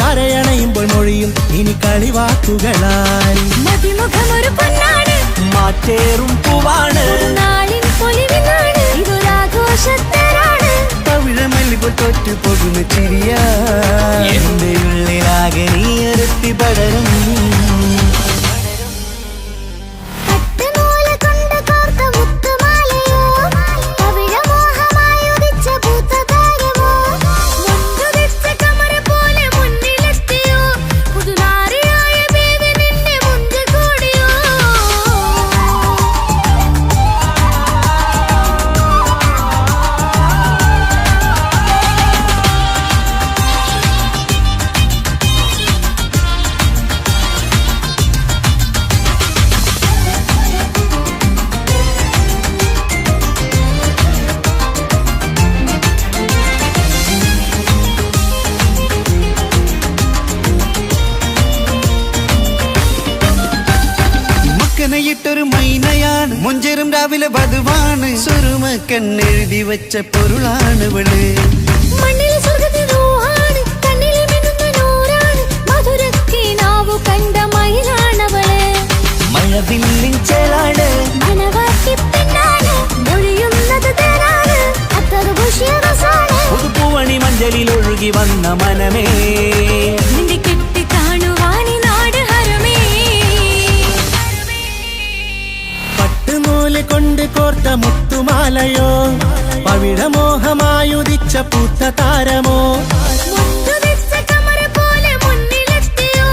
അരയണയുമ്പോൾ മൊഴിയും ഇനി കളിവാക്കുകളാൽ. മതിമുഖമൊരു പൊന്നാണ്, മാറ്റേറും പൂവാണ്, നാളിൻ പൊലിവിനാണ്, ഇതൊരാഘോഷത്തേരാണ്. പവിഴമല്ലിപ്പോൾ തോറ്റു പോകുന്ന ചിരിയാ എന്റെ ഉള്ളിലാകെ നീയറുത്തി പടരും. പട്ടുനൂല് കൊണ്ട് കോർത്ത മുത്തുമാലയോ, പവിഴമോഹമായി ഉദിച്ച പൂത്ത താരമോ, മുന്തുതിച്ച കമറ പോലെ മുന്നിലെത്തിയോ, പുതുനാരിയായ ബേബി നിന്റെ മുഞ്ച് കൂടിയോ. മക്കനയിട്ടൊരു മൈനയാണ്, മുഞ്ചേറും രാവിലെ വധുവാണ്, സുറുമ കണ്ണെഴുതി വെച്ച പൊരുളാണിവള്. മണ്ണിലെ സ്വർഗ്ഗത്തിൽ റൂഹാണ്, കണ്ണിലെ മിന്നുന്ന നൂറാണ്, മധുരക്കിനാവു കണ്ട മയിലാണവള്. മഴവില്ലിൻ ചേലാണ്, മണവാട്ടി പെണ്ണാണ്, മൊഴിയുന്നത് തേനാണ്, അത്തറ് ഭുഷ്യ രസാണ്. പുതുപ്പൂവണി മഞ്ചലിൽ ഒഴുകി വന്ന മനമേ, നിന്റെ കെട്ടി കാണുവാനി നാട് ഹരമേ. പട്ടുനൂല് കൊണ്ട് കോർത്ത മുത്തുമാലയോ, പവിഴമോഹമായുദിച്ച പൂത്ത താരമോ, മുന്തുതിച്ച കമറ പോലെ മുന്നിലെത്തിയോ,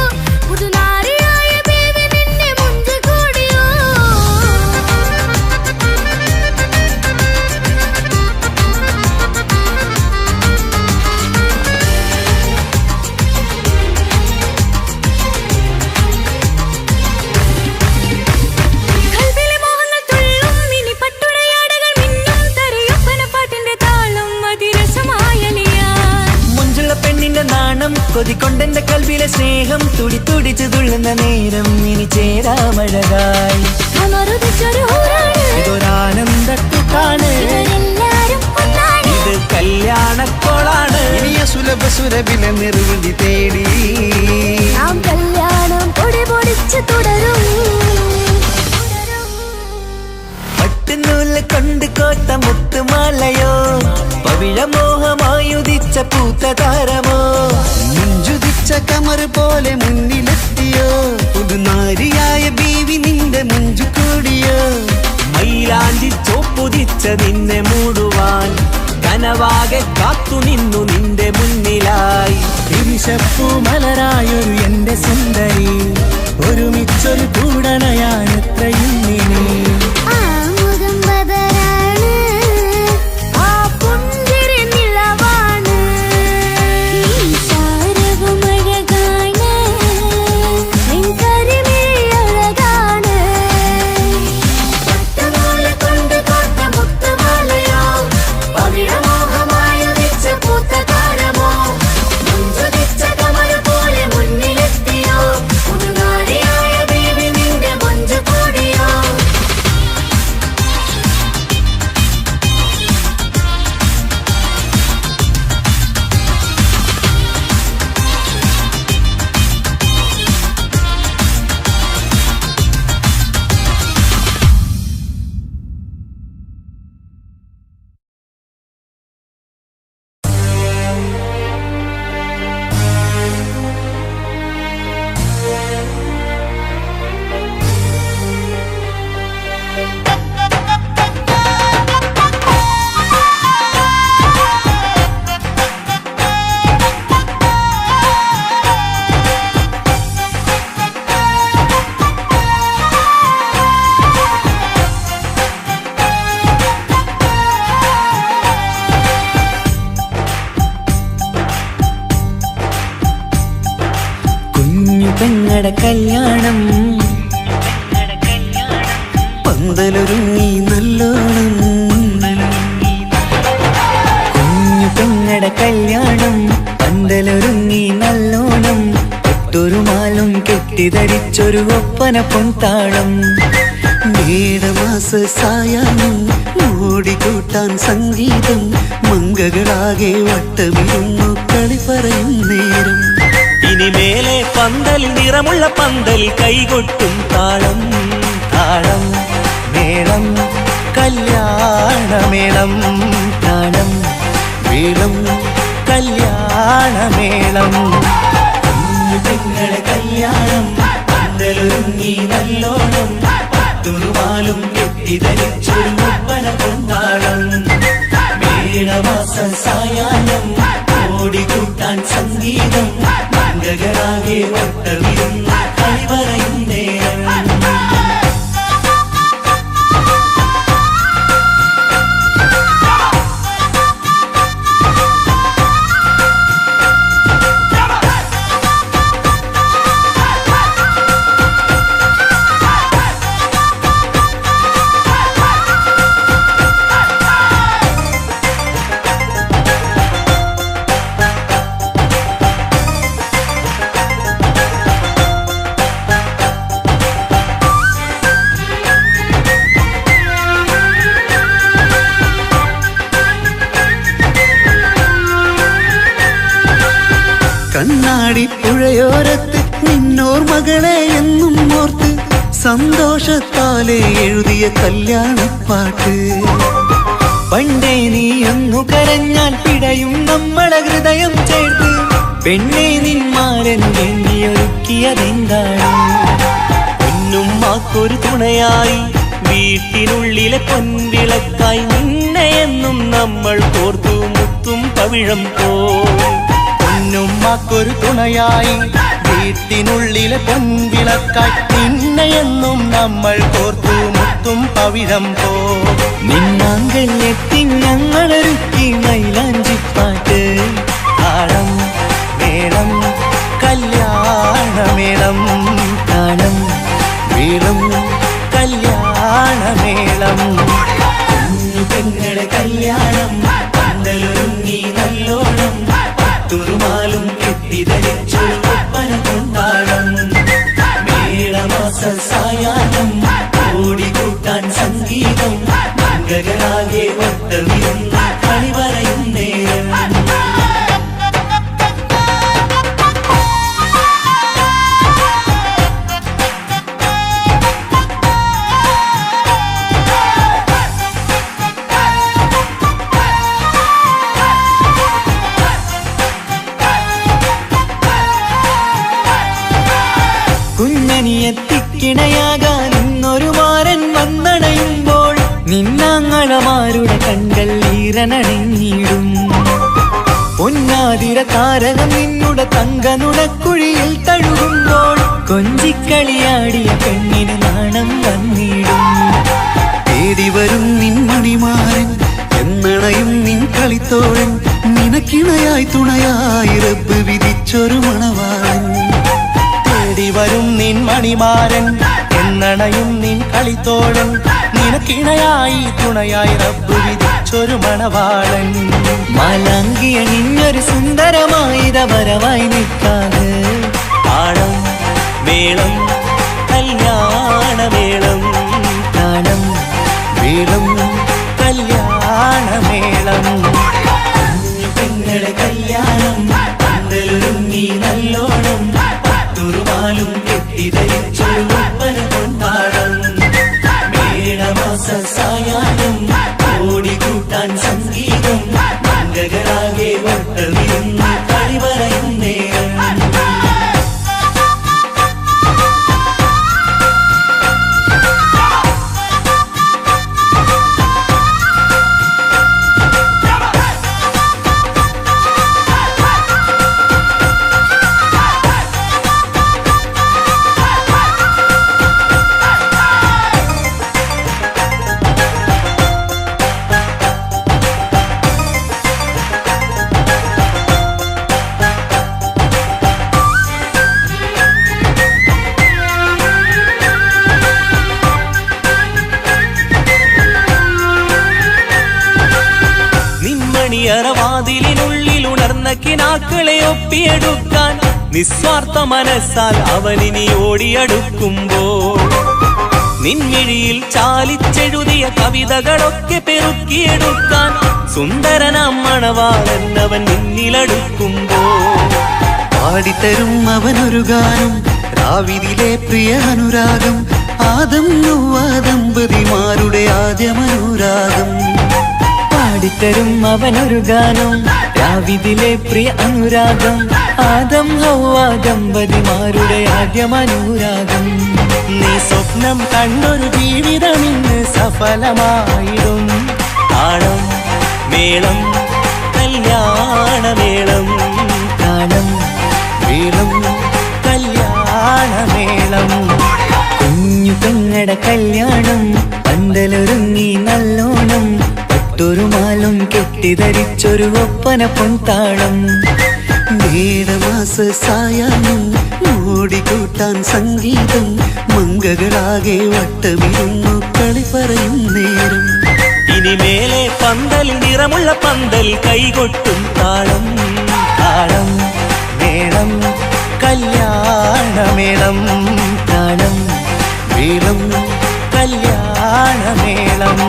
പുതുനാരിയായ ബേബി നിന്റെ മുഞ്ച് കൂടിയോ. കൽവിലെ മോഹങ്ങൾ തുള്ളും, ഇനി പട്ടുടയാടകൾ മിന്നും, തരയൊപ്പനപ്പാട്ടിന്റെ താളം അതിരസമായലിയാൻ. മുഞ്ചുള്ള പെണ്ണിന്റെ നാണം കൊതിക്കൊണ്ടെന്റെ കൽവിലെ സ്നേഹം തുടി തുടിച്ചു തുള്ളുന്ന നേരം ഇനി ചേരാമഴകായി. അമറുദിച്ചൊരു ഹൂറാണ്, ഇതൊരാനന്ദക്കൂട്ടാണ്, ഇവരെല്ലാരും ഒന്നാണ്. ഇത് കല്യാണക്കോളാണ്. ഇനിയ സുലഭ സുരഭില നിർവൃതി തേടി നാം കല്യാണം പൊടി പൊടിച്ച് തുടരും. പട്ടുനൂല് കൊണ്ട് കോത്ത മുത്തുമാലയോ, പവിഴമോഹമായുദിച്ച പൂത്ത താരമോ, മുഞ്ചുതിച്ച കമർ പോലെ മുന്നിലെത്തിയോ, പുതുനാരിയായ ബീവി നിന്റെ മുഞ്ചു കൂടിയോ. മൈലാഞ്ചി ചോപ്പുതിച്ച നിന്നെ മൂടുവാൻ കനവാകെ കാത്തു നിന്നു നിന്റെ മുന്നിലായി. തിരിശപ്പൂ മലരായൊരു എന്റെ സുന്ദരി, ഒരുമിച്ചൊരു കൂടണയാണെത്രയും ഇനി. ആ മുഖം ബദറാണ്, ആ പുഞ്ചിരി നിലവാണ്, ഈ സാരവും അഴകാണ്, നിൻ കരിമിഴി അഴകാണ്. പട്ടുനൂല് കൊണ്ട് കോർത്ത മുത്തുമാലയോ, പവിഴമോഹമായുദിച്ച പൂത്ത താരമോ, മുഞ്ചുതിച്ച കമറ പോലെ മുന്നിലെത്തിയോ, പുതുനാരിയായ ബേബി നിന്റെ മുഞ്ച് കൂടിയോ. പെങ്ങടെ കല്യാണം പന്തലൊരുങ്ങി നല്ലോണം, കുഞ്ഞു പെങ്ങടെ കല്യാണം പന്തലൊരുങ്ങി നല്ലോണം, ഒട്ടൊരു മാലും കെട്ടിധരിച്ചൊരു ഒപ്പന പൊൻതാളം. മേടമാസ സായാഹ്നം ഓടിക്കൂട്ടാൻ സംഗീതം, മങ്കകളാകെ വട്ടമിരുന്നു കളി പറയും നേരം. കന്നിമേലെ പന്തൽ നിറമുള്ള പന്തൽ കൈകൊട്ടും താളം താളം മേളം കല്യാണമേളം താളം മേളം കല്യാണമേളം പെങ്ങളെ കല്യാണം പന്തലൊരുങ്ങി നല്ലോണം പത്തുറുമാലും കെട്ടിധരിച്ചൊരു ഒപ്പന കൊണ്ടാടം മേളമാസ സായാഹ്നം ഓടിക്കൂട്ടാൻ സംഗീതം മംഗളാകെ ഒട്ടവിരുന്ന കളിവറയും നേരം കണ്ണാടി പുഴയോരത്ത് നിന്നോർമകളെ എന്നും ഓർത്ത് സന്തോഷത്താലെ എഴുതിയ കല്യാണപ്പാട്ട്. പണ്ടേ നീ ഒന്നു കരഞ്ഞാൽ പിടയും നമ്മളെ ഹൃദയം ചേർത്ത് പെണ്ണെ നിന്മാരൻ വേണ്ടിയൊരുക്കിയതെന്താണ്? പൊന്നുമ്മാക്കൊരു തുണയായി വീട്ടിനുള്ളിലെ പൊൻവിളക്കായി നിന്നെ എന്നും നമ്മൾ കോർത്തു മുത്തും പവിഴം പോൽ. പൊന്നുമ്മാക്കൊരു തുണയായി വീട്ടിനുള്ളിലെ പൊൻവിളക്കായി നിന്നെയെന്നും നമ്മൾ കോർത്തു മുത്തും പവിഴം പോ. നിന്നാങ്കല്ലെത്തി ഞങ്ങളൊരുക്കി മൈലാഞ്ചിപ്പാട്ട് താളം മേളം കല്യാണമേളം താളം മേളം കല്യാണമേളം. പെങ്ങളെ കല്യാണം പന്തലൊരുങ്ങി നല്ലോണം പത്തുറുമാലും കെട്ടിധരിച്ചൊരു ഒപ്പന കൊണ്ടാടം മേളമാസ സായാഹ്നം ഓടിക്കൂട്ടാൻ സംഗീതം മംഗളാകെ ഒട്ടവിരുന്ന കളിവറയും നേരം. കുഞ്ഞനിയെത്തിക്കിണയാകാൻ ഇന്നൊരു മാരൻ വന്നണയുമ്പോൾ നിന്നാങ്ങളമാരുടെ കണ്ടൽ ഈറനണിഞ്ഞിടും. പൊന്നാതിര താരകം നിന്നുടെ തങ്കനുടക്കുഴിയിൽ തഴുകുമ്പോൾ കൊഞ്ചിക്കളിയാടിയ പെണ്ണിന് നാണം വന്നിടും. തേടി വരും നിൻ മണിമാരൻ എന്നണയും നിൻ കളിത്തോഴൻ നിനക്കിണയായി തുണയായി റബ്ബ് വിധിച്ചൊരു മണവാളൻ. തേടി വരും നിൻ മണിമാരൻ എന്നണയും നിൻ കളിത്തോഴൻ നിനക്കിണയായി തുണയായി റബ്ബ് വിധിച്ചൊരു മണവാളൻ. മാലാങ്കിയ നിന്നൊരു സുന്ദരമായിത വരവായി നിൽക്കാതെ താളം മേളം കല്യാണമേളം താളം മേളം കല്യാണമേളം. പെങ്ങളെ കല്യാണം പന്തലൊരുങ്ങി നല്ലോണം പത്തുറുമാലും കെട്ടിധരിച്ചൊരു ഒപ്പന കൊണ്ടാടം മേളമാസ സായാഹ്നം ഓടിക്കൂട്ടാൻ സംഗീതം മംഗളാകെ ഒട്ടവിരുന്ന കളിവറയും നേരം. വാതിലിനുള്ളിൽ ഉണർന്ന കിനാക്കളെ ഒപ്പിയെടുക്കാൻ നിസ്വാർത്ഥ മനസ്സാൽ അവനിനി ഓടിയടുക്കുമ്പോൾ നിൻമിഴിയിൽ ചാലിച്ചെഴുതിയ കവിതകളൊക്കെ പെറുക്കിയെടുക്കാൻ സുന്ദരനാം മണവാളൻ അവൻ നിന്നിലടുക്കുമ്പോൾ പാടിത്തരും അവനൊരു ഗാനം രാവിലെ പ്രിയ അനുരാഗം ആദം നൗവ ദമ്പതിമാരുടെ ആദ്യമനുരാഗം പാടിത്തരും അവനൊരു ഗാനം രാവിലെ പ്രിയ അനുരാഗം ആദം ഹൗവ ദമ്പതിമാരുടെ ആദ്യമനുരാഗം നീ സ്വപ്നം കണ്ടൊരു ജീവിതം ഇന്ന് സഫലമായിടും താളം മേളം കല്യാണമേളം താളം മേളം കല്യാണമേളം കുഞ്ഞു പെങ്ങടെ കല്യാണം പന്തലൊരുങ്ങി നല്ലോണം പട്ടൊരു മാലും കെട്ടിധരിച്ചൊരു ഒപ്പന പൊൻതാളം മേടമാസ സായാഹ്നം ഓടിക്കൂട്ടാൻ സംഗീതം മംഗകളാകെ വട്ടമിരുന്നു കളി പറയും നേരം ഇനി മേലെ പന്തൽ നിറമുള്ള പന്തൽ കൈകൊട്ടും താളം താളം മേളം കല്യാണമേളം താളം മേളം കല്യാണമേളം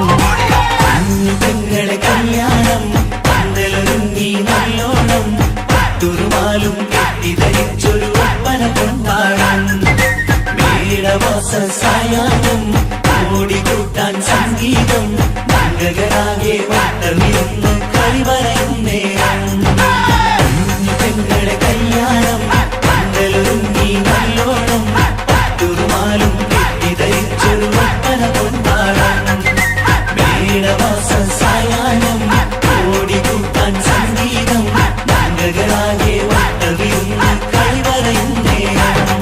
പെങ്ങളെ കല്യാണം പന്തലൊരുങ്ങി നല്ലോണം പട്ടുരുമാലും കെട്ടിധരിച്ചൊരു ഒപ്പന പൊൻതാളം മേടമാസ സായാഹ്നം ഓടിക്കൂട്ടാൻ സംഗീതം മംഗളാകെ വട്ടമിരുന്ന് കളി പറയും നേരം പെങ്ങളെ കല്യാണം പന്തലൊരുങ്ങി നല്ലോണം പട്ടുരുമാലും കെട്ടിധരിച്ചൊരു ഒപ്പന പൊൻതാളം മേടമാസ സായാഹ്നം ഓടിക്കൂട്ടാൻ സംഗീതം മംഗളാകെ വട്ടമിരുന്ന് കളി പറയും നേരം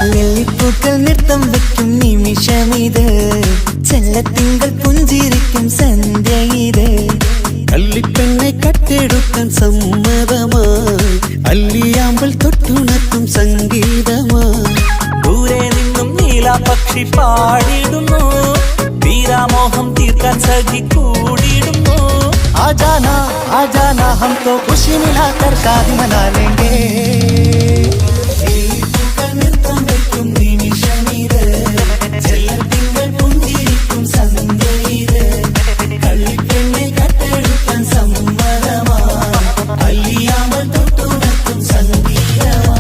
നെല്ലിപ്പൂക്കൾ നൃത്തം വെക്കും നിമിഷമിത് ചെല്ലത്തിങ്കൾ പുഞ്ചിരിക്കും സന്ധ്യ ഇത് കള്ളിപ്പെണ്ണെ കട്ടെടുക്കാൻ സമ്മതമായി അല്ലിയാമ്പൽ തൊട്ടുണർത്തും സംഗീതമായി ദൂരെ നിന്നും നീലാപക്ഷി പാടിടുന്നു വീരാമോഹം തീർക്കാൻ സഖി കൂടിയിടുന്നു ആജാന ആജാന ഹം തോ ഖുശി മിലാകർ കാതി മനാ ലേംഗേ നൃത്തം വെക്കും നിമിഷമിത് ചെല്ലത്തിങ്കൾ പുഞ്ചിരിക്കും സന്ധ്യ ഇത് കള്ളിപ്പെണ്ണെ കട്ടെടുക്കാൻ സമ്മതമായി അല്ലിയാമ്പൽ തൊട്ടുണർത്തും സംഗീതമായി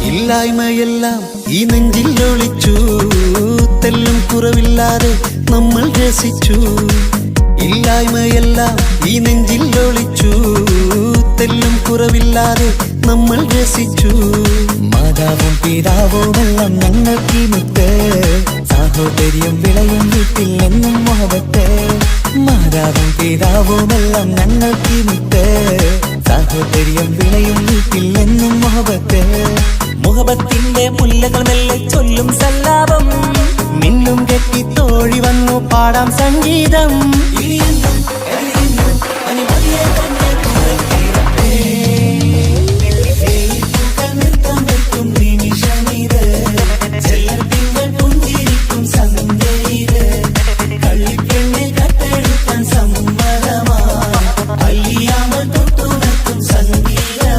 ഇല്ലായ്മയെല്ലാം ഈ നെഞ്ചിൽ ഒളിച്ചു തെല്ലും കുറവില്ലാതെ നമ്മൾ രസിച്ചു ഇല്ലായ്മയെല്ലാം ഈ നെഞ്ചിൽ ഒളിച്ചു തെല്ലും കുറവില്ലാതെ നമ്മൾ രസിച്ചു മാതാവും പിതാവുമെല്ലാം ഞങ്ങൾക്ക് മുത്ത് സാഹോദര്യം വിളയും വീട്ടിൽ എന്നും മുഹബത്ത് മാതാവും പിതാവുമെല്ലാം ഞങ്ങൾക്ക് മുത്ത് സാഹോദര്യം വിളയും വീട്ടിൽ എന്നും മുഹബത്ത് മുഹബത്തിന്റെ മുല്ലകൾ മെല്ലെ ചൊല്ലും സല്ലാപം മിന്നും കെട്ടി തോഴി വന്നു പാടാം സംഗീതം നൃത്തം വെക്കും നിമിഷമിത് ചെല്ലത്തിങ്കൾ പുഞ്ചിരിക്കും സന്ധ്യ ഇത് കള്ളിപ്പെണ്ണെ കട്ടെടുക്കാൻ സമ്മതമായി അല്ലിയാമ്പൽ തൊട്ടുണർത്തും സംഗീതമായി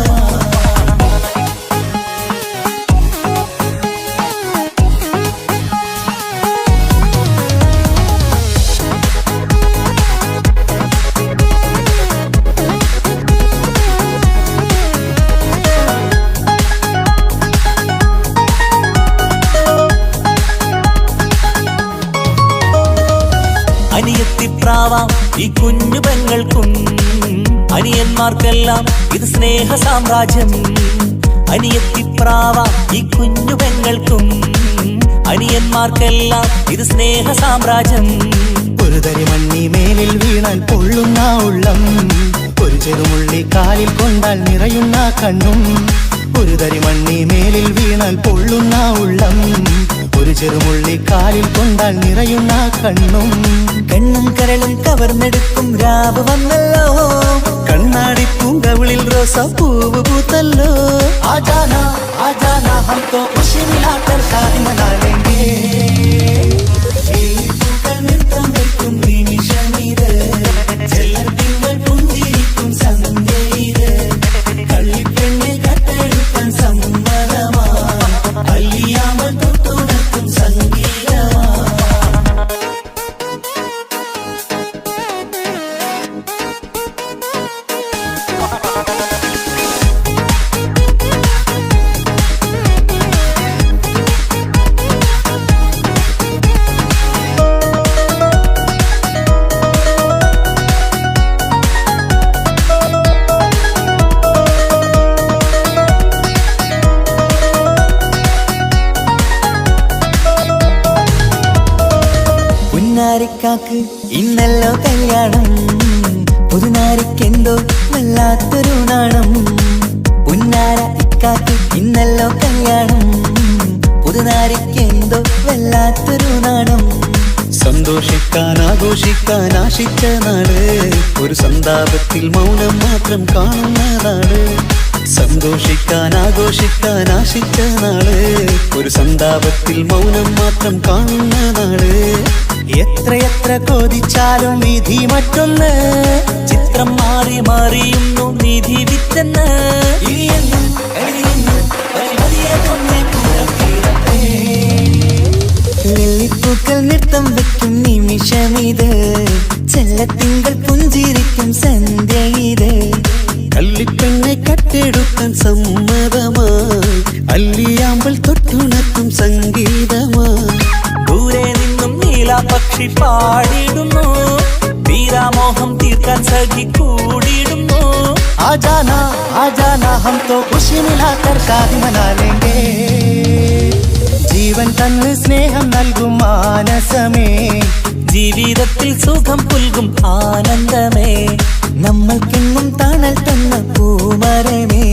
അനിയത്തിപ്രാവാം ഈ കുഞ്ഞു പെങ്ങൾക്കും അനിയന്മാർക്കെല്ലാം ഇത് സ്നേഹ സാമ്രാജ്യം. അനിയത്തിപ്രാവാം ഈ കുഞ്ഞു പെങ്ങൾക്കും അനിയന്മാർക്കെല്ലാം ഇത് സ്നേഹ സാമ്രാജ്യം. ഒരു തരി മണ്ണി മേലിൽ വീണാൽ പൊള്ളുന്ന ഉള്ളം, ഒരു ചെറുമുള്ളി കാലിൽ കൊണ്ടാൽ നിറയുന്ന കണ്ണും. ഒരു തരി മണ്ണി മേലിൽ വീണാൽ പൊള്ളുന്ന ഉള്ളം, ഒരു ചെറുമുള്ളി കാലിൽ കൊണ്ടാൽ നിറയുന്ന കണ്ണും. കണ്ണും കരളും കവർന്നെടുക്കും രാവ് വന്നല്ലോ, കണ്ണാടി പൂങ്കവിളിൽ റോസാപ്പൂവ് പൂത്തല്ലോ. ആജാന ആജാന ഹം തോ ഖുശി മിലാകർ ഷാദി മനാ ലേംഗേ. പൂക്കൾ നൃത്തം വെക്കും നിമിഷമിത്, ചെല്ലത്തിങ്കൾ പുഞ്ചിരിക്കും സന്ധ്യയിത്. കള്ളിപ്പെണ്ണെ കട്ടെടുക്കാൻ സമ്മതമാ, അല്ലിയാമ്പൽ തൊട്ടുണർത്തും സംഗീതമാ. പുന്നാരിക്കാക്ക് ഇന്നല്ലോ കല്യാണം, പുതുനാരിക്കെന്തോ വല്ലാത്തൊരു നാണം. പുന്നാര ഇക്കാക്ക് ഇന്നല്ലോ കല്യാണം, പുതുനാരിക്കെന്തോ വല്ലാത്തൊരു നാണം. സന്തോഷിക്കാൻ ആഘോഷിക്കാൻ ആശിച്ച നാള്, ഒരു സന്താപത്തിൽ മൗനം മാത്രം കാണുന്നതാണ്. സന്തോഷിക്കാൻ ആഘോഷിക്കാൻ ആശിച്ച നാള്, ഒരു സന്താപത്തിൽ മൗനം മാത്രം കാണുന്ന നാള്. എത്രയെത്ര കൊതിച്ചാലും വിധി മറ്റൊന്ന്, ചിത്രം മാറി മാറിയുന്നു നിധി വിറ്റെന്ന്. ഇനിയെന്നും എഴുതിയെന്നും പരിമതിയേതൊന്നേ പുറത്തിടട്ടെ. ലില്ലിപ്പൂക്കൾ നൃത്തം വെക്കും നിമിഷമിത്, ചെല്ലത്തിങ്കൾ പുഞ്ചിരിക്കും സന്ധ്യ ഇത്. കള്ളിപ്പെണ്ണെ കട്ടെടുക്കാൻ സമ്മതമായി, അല്ലിയാമ്പൽ തൊട്ടുണർത്തും സംഗീതമായി. ദൂരെ നിന്നും നീലാപക്ഷി പാടിടുന്നു, വീരാമോഹം തീർക്കാൻ സഖി കൂടിയിടുന്നു. ആജാന ആജാന ഹം തോ ഖുശി മിലാകർ ഷാദി മനാ ലേംഗേ. ജീവൻ തന്ന് സ്നേഹം നൽകും മാനസമേ, ജീവിതത്തിൽ സുഖം പുൽകും ആനന്ദമേ. നമ്മൾക്കെന്നും തണൽ തന്ന പൂമരമേ.